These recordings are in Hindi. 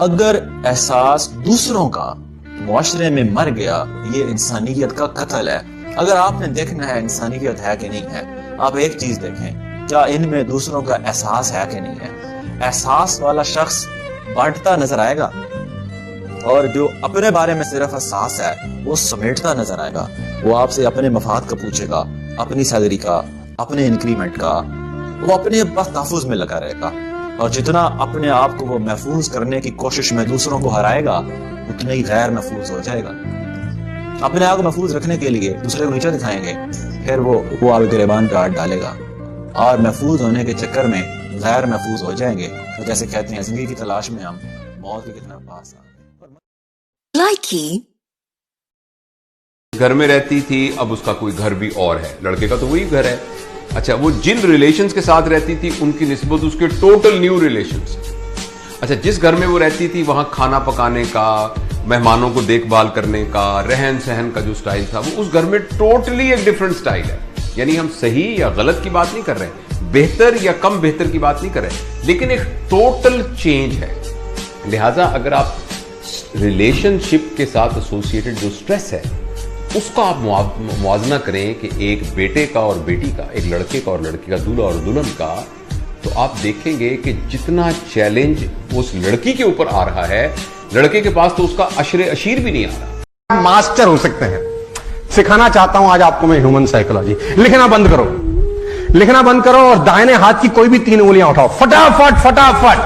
अगर एहसास दूसरों का मुआशरे में मर गया, ये इंसानियत का कत्ल है। अगर आपने देखना है इंसानियत है कि नहीं है, आप एक चीज देखें, क्या इनमें दूसरों का एहसास है कि नहीं है। एहसास वाला शख्स बांटता नजर आएगा, और जो अपने बारे में सिर्फ एहसास है वो समेटता नजर आएगा। वो आपसे अपने मफाद का पूछेगा, अपनी सैलरी का, अपने इंक्रीमेंट का, वो अपने बस तहफुज में लगा रहेगा। और जितना अपने आप को वो महफूज करने की कोशिश में दूसरों को हराएगा, उतना ही गैर महफूज हो जाएगा। अपने आप को महफूज रखने के लिए दूसरे को नीचे दिखाएंगे, फिर वो आगे गिरेबान पे हाथ डालेगा, और महफूज होने के चक्कर में गैर महफूज हो जाएंगे। तो जैसे कहते हैं, जिंदगी की तलाश में हम मौत के कितना पास आ गए। घर में रहती थी, अब उसका कोई घर भी और है, लड़के का तो वही घर है। अच्छा, वो जिन रिलेशंस के साथ रहती थी उनकी निस्बत उसके टोटल न्यू रिलेशंस। अच्छा, जिस घर में वो रहती थी वहां खाना पकाने का, मेहमानों को देखभाल करने का, रहन सहन का जो स्टाइल था, वो उस घर में टोटली एक डिफरेंट स्टाइल है। यानी हम सही या गलत की बात नहीं कर रहे, बेहतर या कम बेहतर की बात नहीं कर रहे, लेकिन एक टोटल चेंज है। लिहाजा अगर आप रिलेशनशिप के साथ एसोसिएटेड जो स्ट्रेस है उसका आप मुआवजा करें कि एक बेटे का और बेटी का, एक लड़के का और लड़की का, दूल्हा और दुल्हन का, तो आप देखेंगे कि जितना चैलेंज उस लड़की के ऊपर आ रहा है, लड़के के पास तो उसका अशरे अशीर भी नहीं आ रहा। मास्टर हो सकते हैं। सिखाना चाहता हूं आज आपको मैं ह्यूमन साइकोलॉजी। लिखना बंद करो, लिखना बंद करो, और दाहिने हाथ की कोई भी 3 उंगलियां उठाओ, फटाफट फटाफट।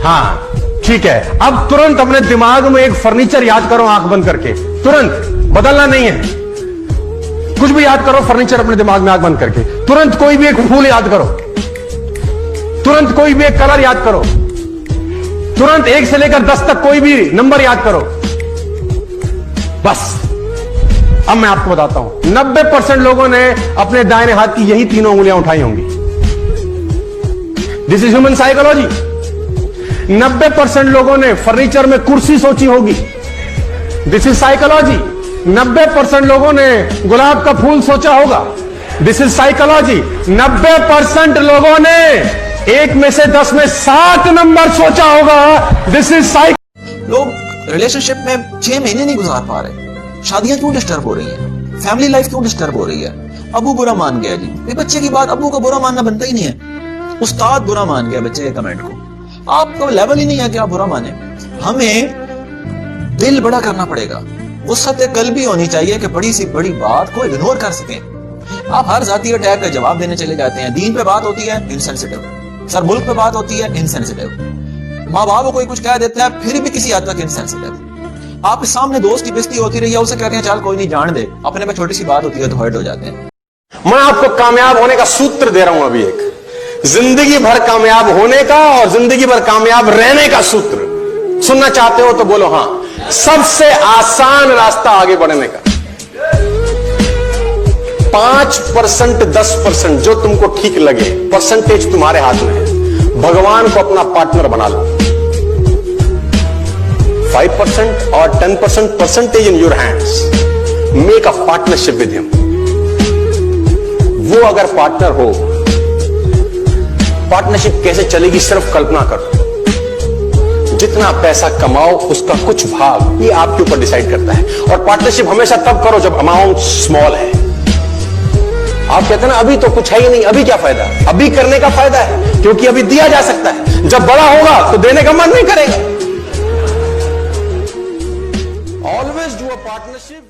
हाँ ठीक है, अब तुरंत अपने दिमाग में एक फर्नीचर याद करो, आंख बंद करके। तुरंत, बदलना नहीं है, कुछ भी याद करो, फर्नीचर अपने दिमाग में आंख बंद करके। तुरंत कोई भी एक फूल याद करो, तुरंत कोई भी एक कलर याद करो, तुरंत 1 से लेकर 10 तक कोई भी नंबर याद करो। बस अब मैं आपको बताता हूं, 90% लोगों ने अपने दाहिने हाथ की यही 3 उंगलियां उठाई होंगी। This is human psychology. 90% लोगों ने फर्नीचर में कुर्सी सोची होगी। This is psychology. 90% लोगों ने गुलाब का फूल सोचा होगा। This is psychology. 90% लोगों ने 1 में से 10 में 7 नंबर सोचा होगा। This is psychology. लोग रिलेशनशिप में 6 महीने नहीं गुजार पा रहे, शादियां क्यों डिस्टर्ब हो रही हैं, फैमिली लाइफ क्यों डिस्टर्ब हो रही है। अबू बुरा मान गया जी, ये बच्चे की बात अबू का बुरा मानना बनता ही नहीं है। उस्ताद बुरा मान गया बच्चे के कमेंट को, आपका लेवल ही नहीं है कि आप बुरा माने। हमें दिल बड़ा करना पड़ेगा, वुसअत कल्बी होनी चाहिए कि बड़ी सी बड़ी बात को इग्नोर कर सकें। आप हर जाती अटैक का जवाब देने चले जाते हैं। दीन पे बात होती है इनसेंसिटिव, सर मुल्क पे बात होती है इनसेंसिटिव, माँ बाप को कोई कुछ कह देता है फिर भी किसी हद तक इनसेंसिटिव। आपके सामने दोस्त की बेइज्जती होती रही है, उसे कहते हैं चल कोई नहीं जान दे, अपने पे छोटी सी बात होती है तो हर्ट हो जाते हैं। मैं आपको कामयाब होने का सूत्र दे रहा हूं अभी, एक जिंदगी भर कामयाब होने का और जिंदगी भर कामयाब रहने का सूत्र। सुनना चाहते हो तो बोलो हाँ। सबसे आसान रास्ता आगे बढ़ने का, 5% 10% जो तुमको ठीक लगे, परसेंटेज तुम्हारे हाथ में है। भगवान को अपना पार्टनर बना लो। 5% और 10% percentage in your hands. Make a partnership with him. वो अगर पार्टनर हो, पार्टनरशिप कैसे चलेगी सिर्फ कल्पना करो। जितना पैसा कमाओ उसका कुछ भाग ये आपके ऊपर डिसाइड करता है। और पार्टनरशिप हमेशा तब करो जब अमाउंट स्मॉल है। आप कहते हैं ना अभी तो कुछ है ही नहीं, अभी क्या फायदा। अभी करने का फायदा है क्योंकि अभी दिया जा सकता है, जब बड़ा होगा तो देने का मन नहीं करेगा। Always do a partnership.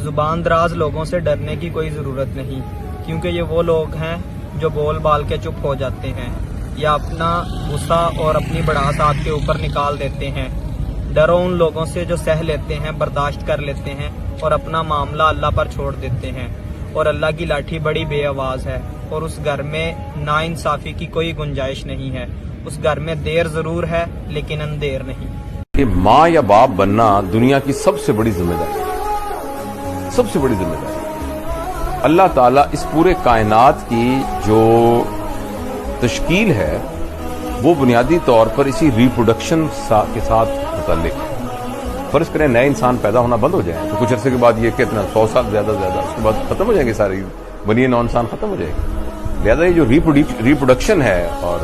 जुबान दराज लोगों से डरने की कोई जरूरत नहीं, क्योंकि ये वो लोग हैं जो बोल बाल के चुप हो जाते हैं या अपना गुस्सा और अपनी भड़ास आपके ऊपर निकाल देते हैं। डरो उन लोगों से जो सह लेते हैं, बर्दाश्त कर लेते हैं और अपना मामला अल्लाह पर छोड़ देते हैं। और अल्लाह की लाठी बड़ी बेआवाज है और उस घर में नाइंसाफी की कोई गुंजाइश नहीं है। उस घर में देर जरूर है लेकिन अंधेर नहीं। कि माँ या बाप बनना दुनिया की सबसे बड़ी जिम्मेदारी है, सबसे बड़ी जिम्मेदारी। अल्लाह ताला इस पूरे कायनात की जो तश्कील है वो बुनियादी तौर पर इसी रिप्रोडक्शन के साथ मुताल्लिक है। फर्ज करें नए इंसान पैदा होना बंद हो जाए तो कुछ अरसे के बाद ये कितना 100 साल ज्यादा उसके बाद खत्म हो जाएंगे, सारी बनिए नौ इंसान खत्म हो जाएगी। लिहाजा ये जो रिप्रोडक्शन है और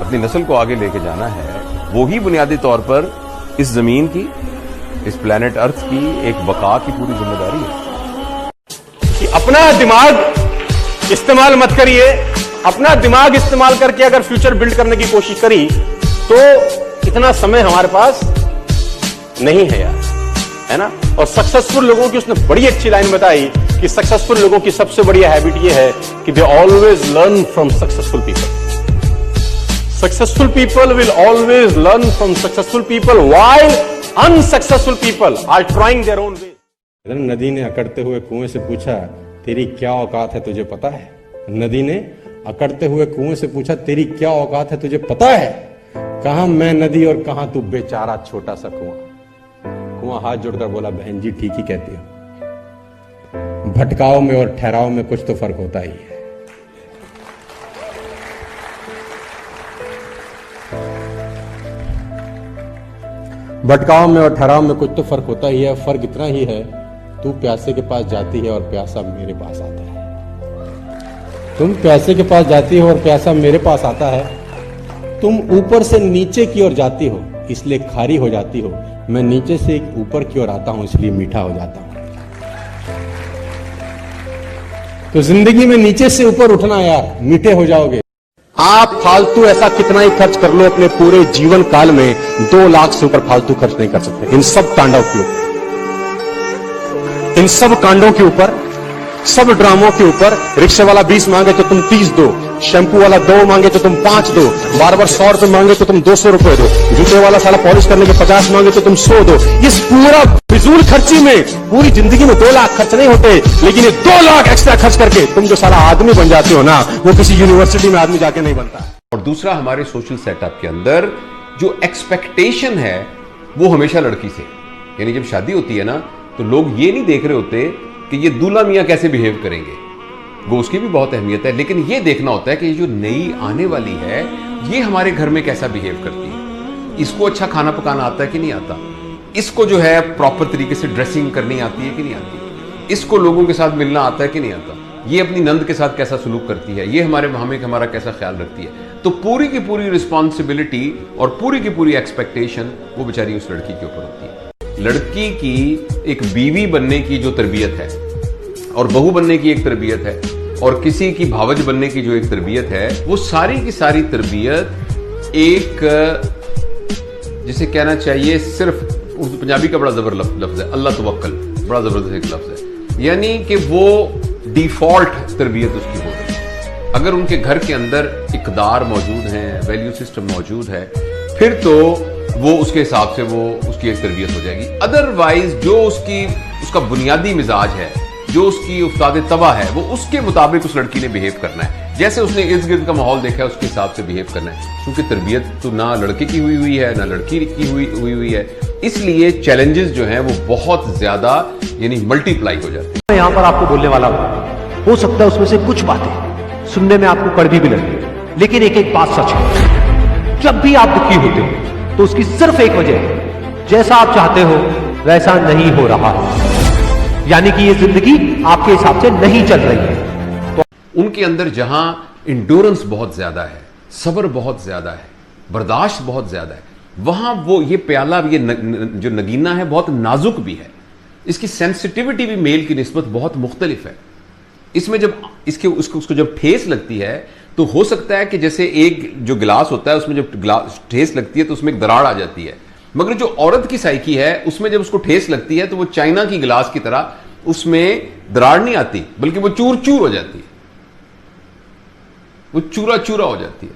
अपनी नस्ल को आगे लेके जाना है, वो ही बुनियादी तौर पर इस जमीन की, इस प्लेनेट अर्थ की एक बका की पूरी जिम्मेदारी है। कि अपना दिमाग इस्तेमाल मत करिए। अपना दिमाग इस्तेमाल करके अगर फ्यूचर बिल्ड करने की कोशिश करी तो इतना समय हमारे पास नहीं है यार, है ना। और सक्सेसफुल लोगों की उसने बड़ी अच्छी लाइन बताई कि सक्सेसफुल लोगों की सबसे बड़ी हैबिट ये है कि they always learn from successful people. Successful people will always learn from successful people while unsuccessful people are trying their own way. नदी ने अकड़ते हुए कुएं से पूछा, तेरी क्या औकात है तुझे पता है? नदी ने अकड़ते हुए कुएं से पूछा, तेरी क्या औकात है तुझे पता है? कहा मैं नदी और कहा तू बेचारा छोटा सा कुआं। कुआं हाथ जोड़कर बोला, बहन जी ठीक ही कहती हो, भटकाव में और ठहराव में कुछ तो फर्क होता ही है। भटकाव में और ठहराव में कुछ तो फर्क होता ही है। फर्क इतना ही है, तू प्यासे के पास जाती है और प्यासा मेरे पास आता है। तुम प्यासे के पास जाती हो और प्यासा मेरे पास आता है। तुम ऊपर से नीचे की ओर जाती हो इसलिए खारी हो जाती हो, मैं नीचे से ऊपर की ओर आता हूं इसलिए मीठा हो जाता हूं। तो जिंदगी में नीचे से ऊपर उठना यार, मीठे हो जाओगे। आप फालतू ऐसा कितना ही खर्च कर लो अपने पूरे जीवन काल में, 2 लाख से ऊपर फालतू खर्च नहीं कर सकते इन सब कांडों के ऊपर, इन सब कांडों के ऊपर, सब ड्रामों के ऊपर। रिक्शे वाला 20 मांगे तो तुम 30 दो, शैंपू वाला 2 मांगे तो तुम 5 दो, बार-बार 100 रुपए मांगे तो तुम 200 रुपए दो, जूते वाला साला पॉलिश करने के 50 मांगे तो तुम 100 दो। इस पूरा फिजूल खर्ची में पूरी जिंदगी में 2 लाख खर्च नहीं होते, लेकिन ये 2 लाख एक्स्ट्रा खर्च करके तुम जो साला आदमी बन जाते हो ना, वो किसी यूनिवर्सिटी में आदमी जाके नहीं बनता। और दूसरा, हमारे सोशल सेटअप के अंदर जो एक्सपेक्टेशन है वो हमेशा लड़की से, यानी जब शादी होती है ना तो लोग ये नहीं देख रहे होते कि ये दूल्हा मियां कैसे बिहेव करेंगे, वो उसकी भी बहुत अहमियत है, लेकिन ये देखना होता है कि ये जो नई आने वाली है ये हमारे घर में कैसा बिहेव करती है, इसको अच्छा खाना पकाना आता है कि नहीं आता, इसको जो है प्रॉपर तरीके से ड्रेसिंग करनी आती है कि नहीं आती, इसको लोगों के साथ मिलना आता है कि नहीं आता, ये अपनी नंद के साथ कैसा सलूक करती है, ये हमारे हमें हमारा कैसा ख्याल रखती है। तो पूरी की पूरी रिस्पॉन्सिबिलिटी और पूरी की पूरी एक्सपेक्टेशन वो बेचारी उस लड़की के ऊपर होती है। लड़की की एक बीवी बनने की जो तरबियत है और बहू बनने की एक तरबियत है और किसी की भावज बनने की जो एक तरबियत है, वो सारी की सारी तरबियत एक, जिसे कहना चाहिए, सिर्फ पंजाबी का बड़ा जबर लफ्ज है, अल्लाह तवक्कल, बड़ा जबरदस्त एक लफ्ज है, यानी कि वो डिफॉल्ट तरबियत उसकी हो रही है। अगर उनके घर के अंदर इकदार मौजूद है, वैल्यू सिस्टम मौजूद है, फिर तो वो उसके हिसाब से वो उसकी एक तरबियत हो जाएगी। अदरवाइज जो उसका बुनियादी मिजाज है, जो उसकी उस्ताद तबा है, वो उसके मुताबिक उस लड़की ने बिहेव करना है, जैसे उसने इर्द गिर्द का माहौल देखा है उसके हिसाब से बिहेव करना है, क्योंकि तरबियत तो ना लड़के की हुई है ना लड़की की हुई है। इसलिए चैलेंजेस जो हैं वो बहुत ज्यादा यानी मल्टीप्लाई हो जाते हैं। मैं यहां पर आपको बोलने वाला हूं, हो सकता है उसमें से कुछ बातें सुनने में आपको कड़वी भी लगे, लेकिन एक एक बात सच है, जब भी आप दुखी होते हो तो उसकी सिर्फ एक वजह है, जैसा आप चाहते हो वैसा नहीं हो रहा, यानी कि ये जिंदगी आपके हिसाब से नहीं चल रही है। तो उनके अंदर जहां इंड्योरेंस बहुत ज्यादा है, सब्र बहुत ज्यादा है, बर्दाश्त बहुत ज्यादा है, वहां वो ये प्याला, ये जो नगीना है बहुत नाजुक भी है, इसकी सेंसिटिविटी भी मेल की निस्बत बहुत मुख्तलिफ है। इसमें जब उसको जब ठेस लगती है तो हो सकता है कि जैसे एक जो गिलास होता है उसमें जब गिलास ठेस लगती है तो उसमें एक दरार आ जाती है, मगर जो औरत की साइकी है उसमें जब उसको ठेस लगती है तो वो चाइना की गिलास की तरह उसमें दरार नहीं आती, बल्कि वो चूर चूर हो जाती है, वो चूरा चूरा हो जाती है।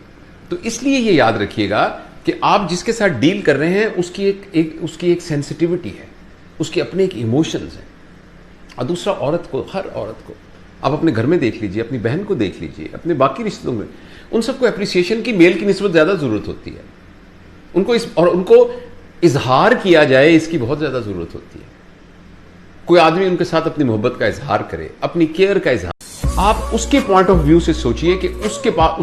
तो इसलिए ये याद रखिएगा कि आप जिसके साथ डील कर रहे हैं उसकी एक सेंसिटिविटी है, उसके अपने एक इमोशंस हैं। और दूसरा, औरत को, हर औरत को आप अपने घर में देख लीजिए, अपनी बहन को देख लीजिए, अपने बाकी रिश्तों में, उन सबको एप्रिसिएशन की मेल की निस्बत ज्यादा जरूरत होती है। उनको इजहार किया जाए इसकी बहुत ज्यादा जरूरत होती है। कोई आदमी उनके साथ अपनी मोहब्बत का इजहार करे, अपनी केयर का इजहार, आप उसके पॉइंट ऑफ व्यू से सोचिए कि उसके पास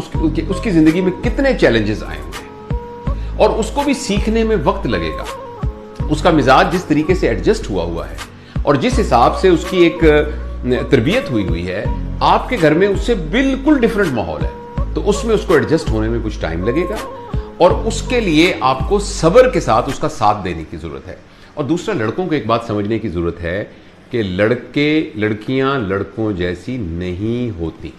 उसकी जिंदगी में कितने चैलेंजेस आए होंगे और उसको भी सीखने में वक्त लगेगा। उसका मिजाज जिस तरीके से एडजस्ट हुआ है और जिस हिसाब से उसकी एक तरबियत हुई है, आपके घर में उससे बिल्कुल डिफरेंट माहौल है, तो उसमें उसको एडजस्ट होने में कुछ टाइम लगेगा और उसके लिए आपको सब्र के साथ उसका साथ देने की जरूरत है। और दूसरा, लड़कों को एक बात समझने की जरूरत है कि लड़के लड़कियां लड़कों जैसी नहीं होती।